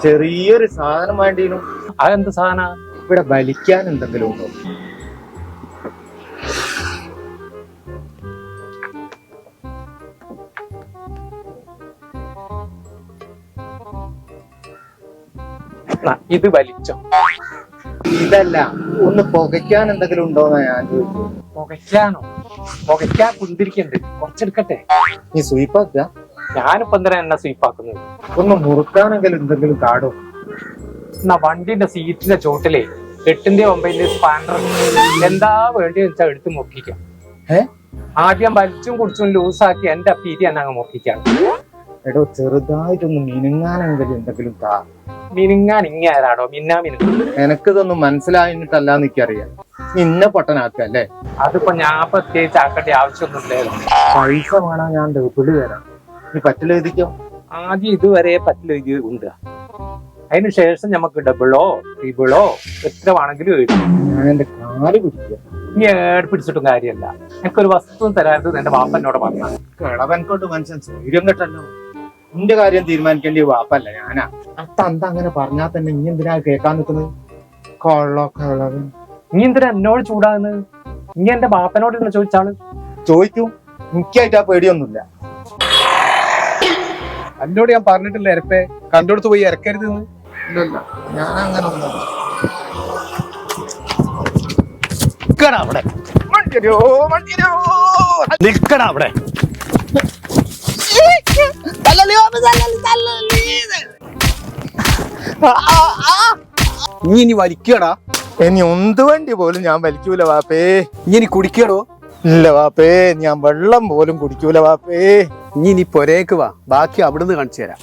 ചെറിയൊരു സാധനം വേണ്ടിയിരുന്നു. അതെന്ത് സാധന? ഇവിടെ വലിക്കാൻ എന്തെങ്കിലും ഉണ്ടോ? ഇത് വലിച്ചോ? ഇതല്ല, ഒന്ന് പുകയ്ക്കാൻ എന്തെങ്കിലും ഉണ്ടോന്നാ ഞാൻ ചോദിച്ചത്. പുകയ്ക്കാനോ? പുകയ്ക്കാൻ കുന്തിരിക്കണ്ട്, കുറച്ചെടുക്കട്ടെ. നീ സ്വീപ്പാക്ക? ഞാനിപ്പോ എന്തിനാ എന്നെ സ്വീപ്പാക്കുന്നത്? ഒന്ന് മുറുക്കാനെങ്കിലും എന്തെങ്കിലും കാടോ? എന്നാ വണ്ടിന്റെ സീറ്റിന്റെ ചോട്ടിലെ 8ന്റെ 9ന്റെ സ്പാൻഡർ എന്താ വേണ്ടി വെച്ചാൽ എടുത്ത് മുക്കിക്കാം. ആദ്യം വലിച്ചും കുടിച്ചും ലൂസാക്കി എന്റെ പീതി എന്നെ അങ്ങ് മുക്കിക്കാം. എടോ, ചെറുതായിട്ടൊന്ന് മിനുങ്ങാനെങ്കിലും എന്തെങ്കിലും കാ. മിനുങ്ങാൻ ഇങ്ങാരാടോ? എനക്കിതൊന്നും മനസ്സിലായിട്ടല്ലാന്ന് എനിക്കറിയാം. ഇന്ന പൊട്ടനാക്കല്ലേ? അതിപ്പോ ഞാൻ പ്രത്യേകിച്ച് ആക്കേണ്ട ആവശ്യമൊന്നുമില്ലായിരുന്നു. പൈസ വേണം, ഞാൻ ഡബിള് തരാം. നീ പറ്റില്ല എഴുതിക്കോ. ആദ്യം ഇതുവരെ പറ്റില്ല ഉണ്ട്. അതിന് ശേഷം നമുക്ക് ഡബിളോ ട്രിബിളോ എത്ര വേണമെങ്കിലും എഴുതും. ഞാൻ എന്റെ കാല് പിടിക്കുക. നീ പിടിച്ചിട്ടും കാര്യമല്ല. എനിക്കൊരു വസ്തു തരാറുണ്ട് എന്റെ വാപ്പനോട് പറഞ്ഞ. കിളവൻകൊണ്ട് മനുഷ്യൻ സ്വൈര്യം കെട്ടല്ലോ. നിന്റെ കാര്യം തീരുമാനിക്കേണ്ടി വാപ്പല്ല ഞാനാ. അത്ത അങ്ങനെ പറഞ്ഞാൽ തന്നെ ഇനി എന്തിനാ കേൾക്കാൻ നിൽക്കുന്നത്? കൊള്ളോ കിളവൻ. നീ എന്തിനാ എന്നോട് ചൂടാകുന്നത്? നീ എന്റെ ബാപ്പനോട് ചോദിച്ചാള്. ചോദിക്കും, എനിക്കായിട്ട് ആ പേടിയൊന്നുമില്ല. എന്നോട് ഞാൻ പറഞ്ഞിട്ടില്ല ഇരപ്പേ, കണ്ടോടത്ത് പോയി ഇറക്കരുത്. ഇല്ലല്ല, ഞാൻ അങ്ങനെ ഒന്നും അവിടെ നിൽക്കണ അവിടെ. നീ ഇനി വലിക്കടാ. ഇനി ഒന്ത് വണ്ടി പോലും ഞാൻ വലിക്കൂല വാപ്പേ. നീ ഇനി കുടിക്കടോ? ഇല്ല വാപ്പേ, ഞാൻ വെള്ളം പോലും കുടിക്കൂല വാപ്പേ. നീ പൊരേക്ക് വാ, ബാക്കി അവിടുന്ന് കാണിച്ചു തരാം.